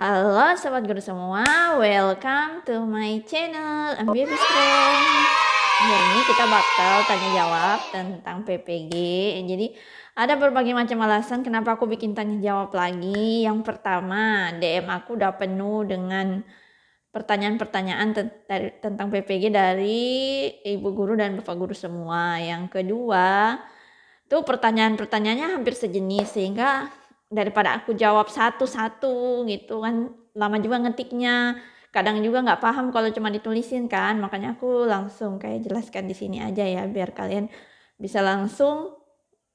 Halo sobat guru semua, welcome to my channel Ambiar Strong. Hari ini kita bakal tanya jawab tentang PPG. Jadi ada berbagai macam alasan kenapa aku bikin tanya jawab lagi. Yang pertama, DM aku udah penuh dengan pertanyaan-pertanyaan tentang PPG dari ibu guru dan bapak guru semua. Yang kedua, tuh pertanyaan-pertanyaannya hampir sejenis sehingga daripada aku jawab satu-satu gitu kan, lama juga ngetiknya, kadang juga nggak paham kalau cuma ditulisin kan, makanya aku langsung kayak jelaskan di sini aja ya biar kalian bisa langsung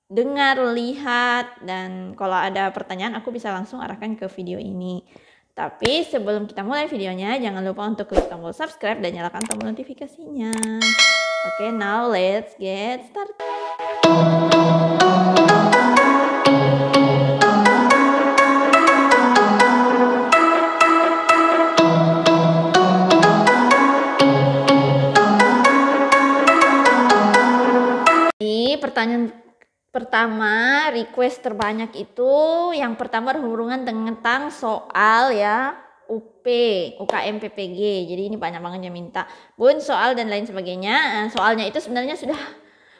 dengar, lihat, dan kalau ada pertanyaan aku bisa langsung arahkan ke video ini. Tapi sebelum kita mulai videonya, jangan lupa untuk klik tombol subscribe dan nyalakan tombol notifikasinya. Oke, now let's get started. Pertanyaan pertama, request terbanyak itu yang pertama berhubungan tentang soal ya UKM PPG. Jadi ini banyak banget yang minta bun soal dan lain sebagainya. Soalnya itu sebenarnya sudah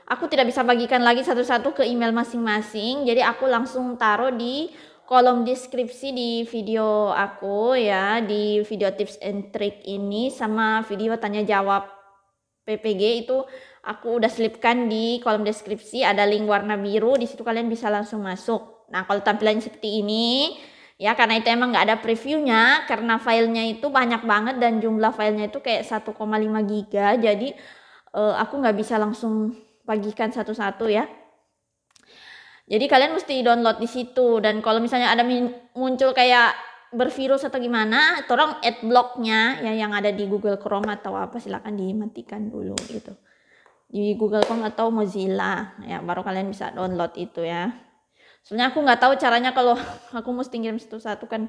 aku tidak bisa bagikan lagi satu-satu ke email masing-masing. Jadi aku langsung taruh di kolom deskripsi di video aku ya, di video tips and trick ini sama video tanya jawab PPG itu aku udah selipkan di kolom deskripsi, ada link warna biru, di situ kalian bisa langsung masuk. Nah, kalau tampilannya seperti ini, ya karena itu emang nggak ada previewnya, karena filenya itu banyak banget dan jumlah filenya itu kayak 1,5 giga, jadi aku nggak bisa langsung bagikan satu-satu ya. Jadi kalian mesti download di situ, dan kalau misalnya ada muncul kayak bervirus atau gimana, tolong adblocknya ya yang ada di Google Chrome atau apa, silakan dimatikan dulu gitu. Di Google Chrome atau Mozilla ya, baru kalian bisa download itu ya. Soalnya aku nggak tahu caranya kalau aku mesti ngirim satu-satu kan,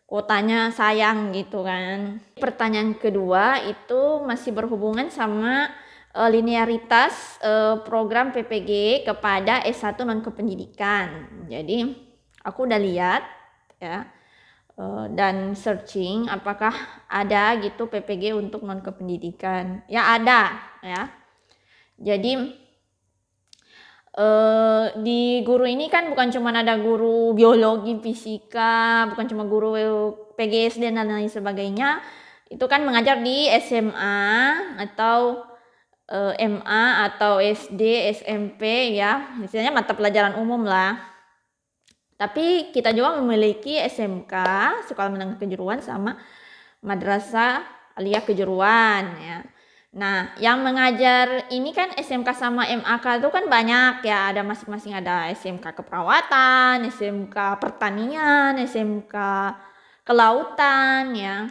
kuotanya sayang gitu kan. Pertanyaan kedua itu masih berhubungan sama linearitas program PPG kepada S1 non kependidikan. Jadi aku udah lihat ya dan searching apakah ada gitu PPG untuk non kependidikan. Ya ada ya. Jadi di guru ini kan bukan cuma ada guru biologi, fisika, bukan cuma guru PGSD dan lain sebagainya. Itu kan mengajar di SMA atau MA atau SD, SMP ya. Misalnya mata pelajaran umum lah. Tapi kita juga memiliki SMK, Sekolah Menengah Kejuruan, sama Madrasah Aliyah Kejuruan ya. Nah, yang mengajar ini kan SMK sama MAK itu kan banyak ya, ada masing-masing, ada SMK Keperawatan, SMK Pertanian, SMK Kelautan ya.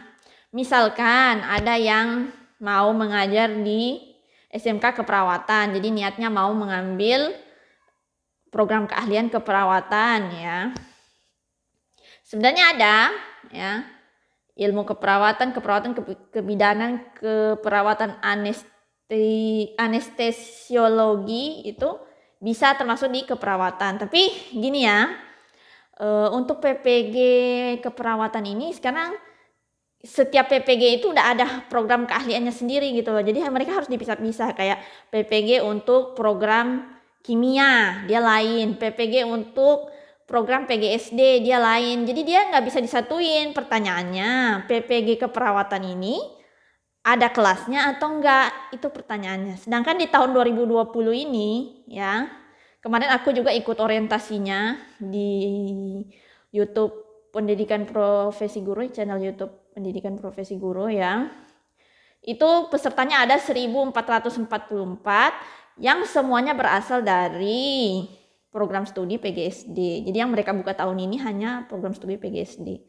Misalkan ada yang mau mengajar di SMK Keperawatan, jadi niatnya mau mengambil program keahlian keperawatan ya. Sebenarnya ada ya, ilmu keperawatan, kebidanan, keperawatan anestesiologi itu bisa termasuk di keperawatan. Tapi gini ya, untuk PPG keperawatan ini sekarang setiap PPG itu udah ada program keahliannya sendiri gitu loh. Jadi mereka harus dipisah-pisah, kayak PPG untuk program kimia dia lain, PPG untuk program PGSD dia lain. Jadi dia nggak bisa disatuin. Pertanyaannya, PPG keperawatan ini ada kelasnya atau enggak? Itu pertanyaannya. Sedangkan di tahun 2020 ini ya, kemarin aku juga ikut orientasinya di YouTube Pendidikan Profesi Guru, channel YouTube Pendidikan Profesi Guru ya. Itu pesertanya ada 1444 yang semuanya berasal dari program studi PGSD. Jadi yang mereka buka tahun ini hanya program studi PGSD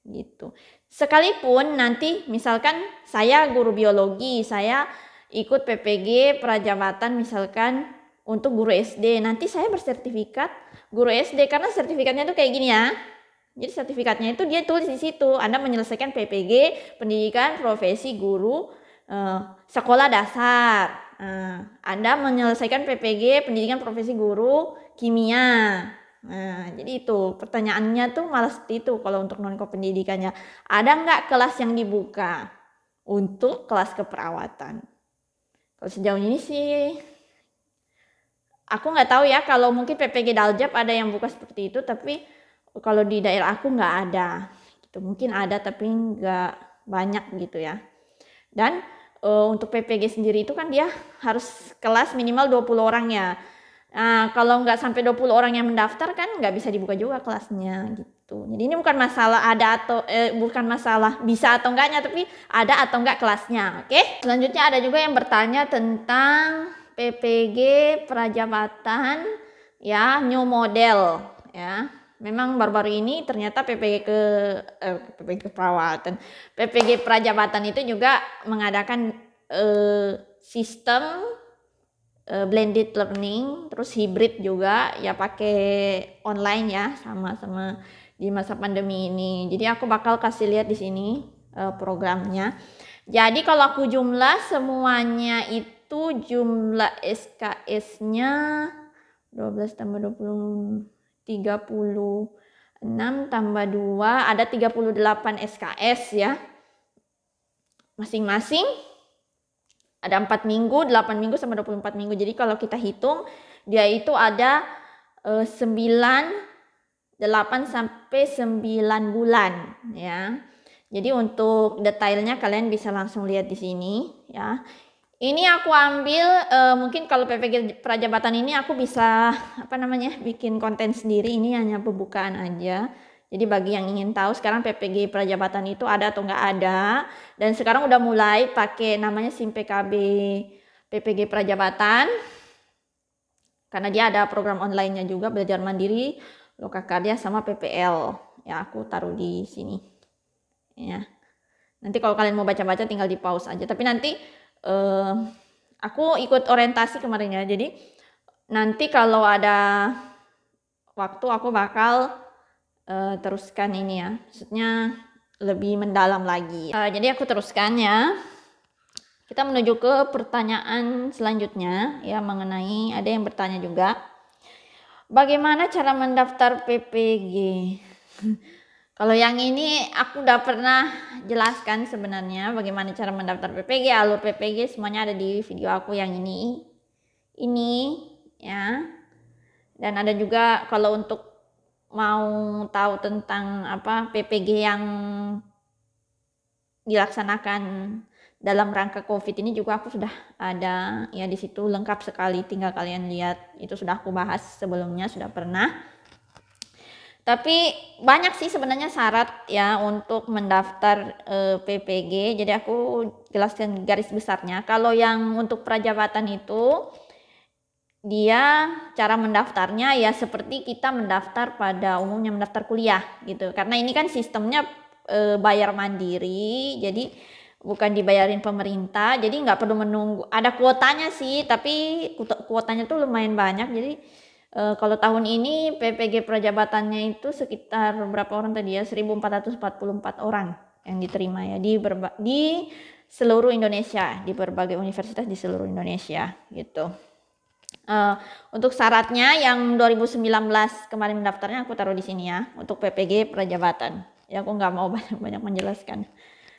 gitu. Sekalipun nanti misalkan saya guru biologi, saya ikut PPG prajabatan misalkan untuk guru SD, nanti saya bersertifikat guru SD karena sertifikatnya tuh kayak gini ya. Jadi sertifikatnya itu dia tulis di situ, Anda menyelesaikan PPG Pendidikan Profesi Guru Sekolah Dasar. Anda menyelesaikan PPG Pendidikan Profesi Guru Kimia. Nah, jadi itu pertanyaannya tuh malah seperti itu kalau untuk non-kependidikannya. Ada nggak kelas yang dibuka untuk kelas keperawatan? Kalau sejauh ini sih aku nggak tahu ya, kalau mungkin PPG Daljab ada yang buka seperti itu, tapi kalau di daerah aku nggak ada. Gitu. Mungkin ada tapi nggak banyak gitu ya. Dan untuk PPG sendiri itu kan dia harus kelas minimal 20 orang ya. Nah, kalau nggak sampai 20 orang yang mendaftar kan nggak bisa dibuka juga kelasnya gitu. Jadi ini bukan masalah ada atau bukan masalah bisa atau enggaknya, tapi ada atau enggak kelasnya. Oke. Selanjutnya ada juga yang bertanya tentang PPG Prajabatan ya, new model ya. Memang baru-baru ini ternyata PPG Keperawatan, PPG Prajabatan itu juga mengadakan sistem blended learning, terus hybrid juga ya, pakai online ya, sama-sama di masa pandemi ini. Jadi aku bakal kasih lihat di sini programnya. Jadi kalau aku jumlah semuanya itu jumlah SKS-nya 12 tambah 20 36 tambah 2 ada 38 SKS ya. Masing-masing ada 4 minggu, 8 minggu sama 24 minggu. Jadi kalau kita hitung dia itu ada 8 sampai 9 bulan ya. Jadi untuk detailnya kalian bisa langsung lihat di sini ya. Ini aku ambil mungkin kalau PPG Prajabatan ini aku bisa bikin konten sendiri, ini hanya pembukaan aja. Jadi bagi yang ingin tahu sekarang PPG Prajabatan itu ada atau nggak ada, dan sekarang udah mulai pakai namanya SIM PKB PPG Prajabatan karena dia ada program online-nya juga, belajar mandiri, Lokakarya sama PPL. Ya aku taruh di sini. Ya. Nanti kalau kalian mau baca-baca tinggal di pause aja. Tapi nanti aku ikut orientasi kemarin ya. Jadi nanti kalau ada waktu aku bakal teruskan ini ya. Maksudnya lebih mendalam lagi. Jadi aku teruskan ya. Kita menuju ke pertanyaan selanjutnya ya, mengenai ada yang bertanya juga. Bagaimana cara mendaftar PPG? Kalau yang ini aku udah pernah jelaskan sebenarnya bagaimana cara mendaftar PPG, alur PPG, semuanya ada di video aku yang ini ya. Dan ada juga kalau untuk mau tahu tentang PPG yang dilaksanakan dalam rangka COVID ini juga aku sudah ada ya, di situ lengkap sekali, tinggal kalian lihat, itu sudah aku bahas sebelumnya, sudah pernah. Tapi banyak sih sebenarnya syarat ya untuk mendaftar PPG. Jadi aku jelaskan garis besarnya. Kalau yang untuk prajabatan itu dia cara mendaftarnya ya seperti kita mendaftar pada umumnya mendaftar kuliah gitu. Karena ini kan sistemnya bayar mandiri, jadi bukan dibayarin pemerintah, jadi nggak perlu menunggu. Ada kuotanya sih, tapi kuotanya tuh lumayan banyak. Jadi kalau tahun ini PPG Prajabatannya itu sekitar berapa orang tadi ya, 1444 orang yang diterima ya di seluruh Indonesia, di berbagai universitas di seluruh Indonesia gitu. Untuk syaratnya yang 2019 kemarin mendaftarnya aku taruh di sini ya, untuk PPG Prajabatan. Ya aku nggak mau banyak menjelaskan.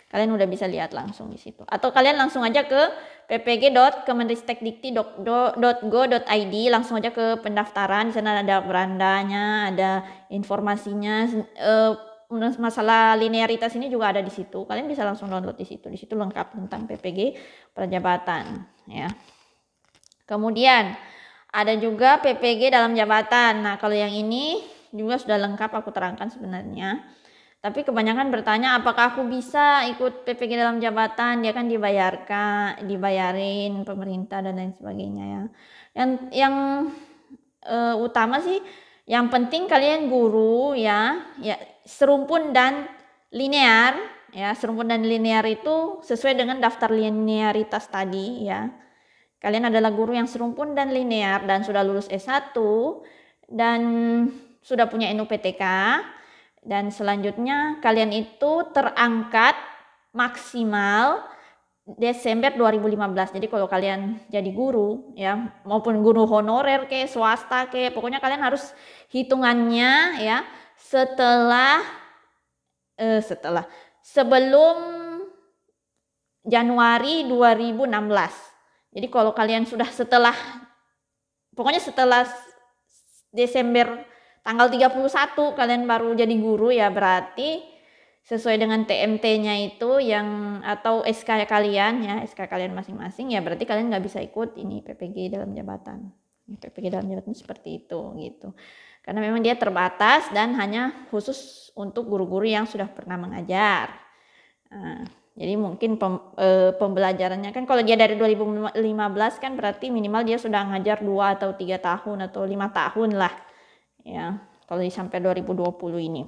Kalian udah bisa lihat langsung di situ. Atau kalian langsung aja ke ppg.kemenristekdikti.go.id, langsung aja ke pendaftaran. Di sana ada berandanya, ada informasinya. Masalah linearitas ini juga ada di situ. Kalian bisa langsung download di situ. Di situ lengkap tentang PPG Prajabatan ya. Kemudian ada juga PPG dalam jabatan. Nah, kalau yang ini juga sudah lengkap aku terangkan sebenarnya. Tapi kebanyakan bertanya apakah aku bisa ikut PPG dalam jabatan, dia kan dibayarin pemerintah dan lain sebagainya ya. Yang utama sih yang penting kalian guru ya serumpun dan linear ya. Serumpun dan linear itu sesuai dengan daftar linearitas tadi ya. Kalian adalah guru yang serumpun dan linear dan sudah lulus S1 dan sudah punya NUPTK. Dan selanjutnya kalian itu terangkat maksimal Desember 2015. Jadi kalau kalian jadi guru ya, maupun guru honorer ke swasta ke, pokoknya kalian harus hitungannya ya sebelum Januari 2016. Jadi kalau kalian sudah pokoknya setelah Desember tanggal 31 kalian baru jadi guru ya, berarti sesuai dengan TMT-nya itu yang atau SK kalian ya, SK kalian masing-masing ya, berarti kalian nggak bisa ikut ini PPG dalam jabatan. PPG dalam jabatan seperti itu gitu. Karena memang dia terbatas dan hanya khusus untuk guru-guru yang sudah pernah mengajar. Nah, jadi mungkin pembelajarannya kan kalau dia dari 2015 kan berarti minimal dia sudah ngajar 2 atau 3 tahun atau 5 tahun lah. Ya, kalau sampai 2020 ini.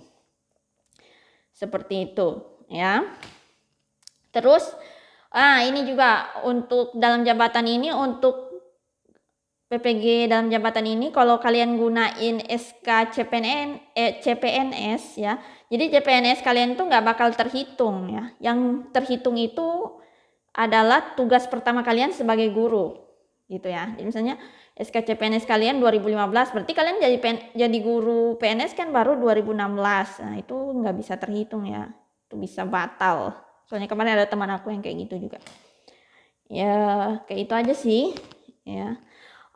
Seperti itu ya. Terus ini juga untuk dalam jabatan ini, untuk PPG dalam jabatan ini kalau kalian gunain SK CPNS ya. Jadi CPNS kalian tuh nggak bakal terhitung ya. Yang terhitung itu adalah tugas pertama kalian sebagai guru gitu ya. Jadi misalnya SK CPNS kalian 2015, berarti kalian jadi guru PNS kan baru 2016. Nah, itu nggak bisa terhitung ya. Itu bisa batal. Soalnya kemarin ada teman aku yang kayak gitu juga. Ya, kayak itu aja sih. Ya.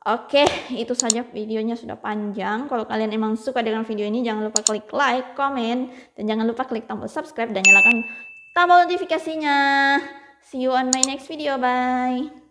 Oke, itu saja, videonya sudah panjang. Kalau kalian emang suka dengan video ini, jangan lupa klik like, komen, dan jangan lupa klik tombol subscribe dan nyalakan tombol notifikasinya. See you on my next video. Bye.